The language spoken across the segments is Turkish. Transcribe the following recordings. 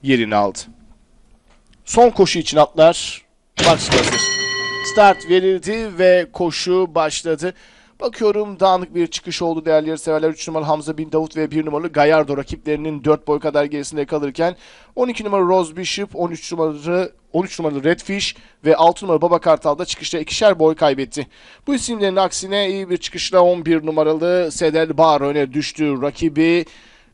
yerini aldı. Son koşu için atlar. Max hazır. Start verildi ve koşu başladı. Bakıyorum dağınık bir çıkış oldu değerli yarışseverler. 3 numaralı Hamza Bin Davut ve 1 numaralı Gallardo rakiplerinin 4 boy kadar gerisinde kalırken 12 numaralı Rose Bishop, 13 numaralı Redfish ve 6 numaralı Baba Kartal da çıkışta ikişer boy kaybetti. Bu isimlerin aksine iyi bir çıkışla 11 numaralı Sedel Bar öne düştü. Rakibi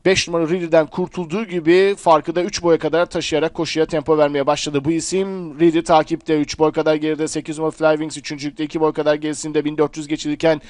5 numaralı Reader'den kurtulduğu gibi farkı da 3 boya kadar taşıyarak koşuya tempo vermeye başladı. Bu isim Reader takipte 3 boy kadar geride, 8 numaralı Flywings 3. 2 boy kadar gerisinde 1400 geçilirken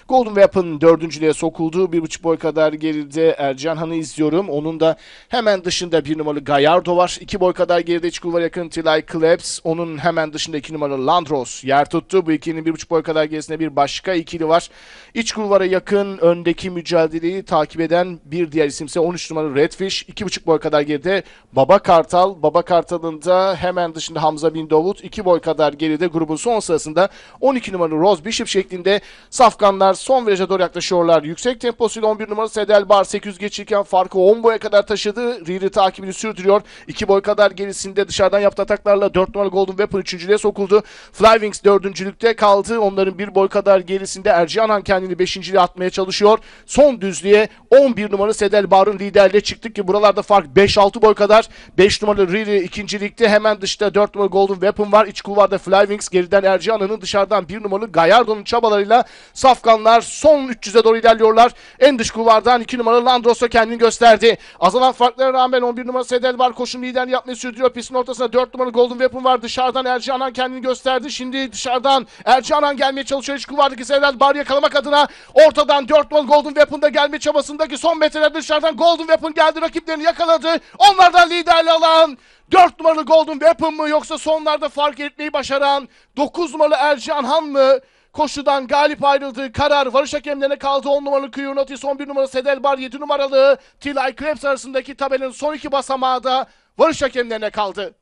Golden Weapon 4.lüğe sokuldu. 1.5 boy kadar geride Ercan Han'ı izliyorum. Onun da hemen dışında 1 numaralı Gallardo var. 2 boy kadar geride iç kulvara yakın Tilay Klebs. Onun hemen dışında 2 numaralı Landros yer tuttu. Bu ikilinin 1.5 boy kadar gerisinde bir başka ikili var. İç kulvara yakın öndeki mücadeleyi takip eden bir diğer isimse 13 numaralı Redfish. 2.5 boy kadar geride Baba Kartal. Baba Kartal'ın da hemen dışında Hamza Bin Davut. 2 boy kadar geride grubun son sırasında 12 numaralı Rose Bishop şeklinde safkanlar son viraja doğru yaklaşıyorlar. Yüksek temposuyla 11 numaralı Sedel Bar 800 geçirken farkı 10 boya kadar taşıdı. Reader takibini sürdürüyor. 2 boy kadar gerisinde dışarıdan yaptığı ataklarla 4 numaralı Golden Weapon 3.lüğe sokuldu. Flywings 4.lükte kaldı. Onların 1 boy kadar gerisinde Ercihan Han kendini 5.liğe atmaya çalışıyor. Son düzlüğe 11 numaralı Sedel Bar'ın liderliğe çıktık ki buralarda fark 5-6 boy kadar. 5 numaralı Reader 2. ligde hemen dışta 4 numaralı Golden Weapon var. İç kulvarda Flywings, geriden Ercihan Han'ın, dışarıdan 1 numaralı Gallardo'nun çabalarıyla safkanlar son 300'e doğru ilerliyorlar. En dış kulvardan 2 numaralı Landros'a kendini gösterdi. Azalan farklara rağmen 11 numaralı Sedel var. Koşun liderliği yapmayı sürdürüyor. Pistin ortasında 4 numaralı Golden Weapon var. Dışarıdan Ercihan Han kendini gösterdi. Şimdi dışarıdan Ercihan Han gelmeye çalışıyor. İç kulvardaki Sedel Bar'ı yakalamak adına ortadan 4 numaralı Golden Weapon'da gelme çabasındaki son metrelerde dışarıdan Golden Weapon geldi. Rakiplerini yakaladı. Onlardan liderliği alan 4 numaralı Golden Weapon mı yoksa sonlarda fark etmeyi başaran 9 numaralı Ercihan Han mı? Koşudan galip ayrıldığı karar varış hakemlerine kaldı. 10 numaralı Kuyunotis, 11 numaralı Sedel Bar, 7 numaralı Tilay Krebs arasındaki tabelanın son iki basamağı da varış hakemlerine kaldı.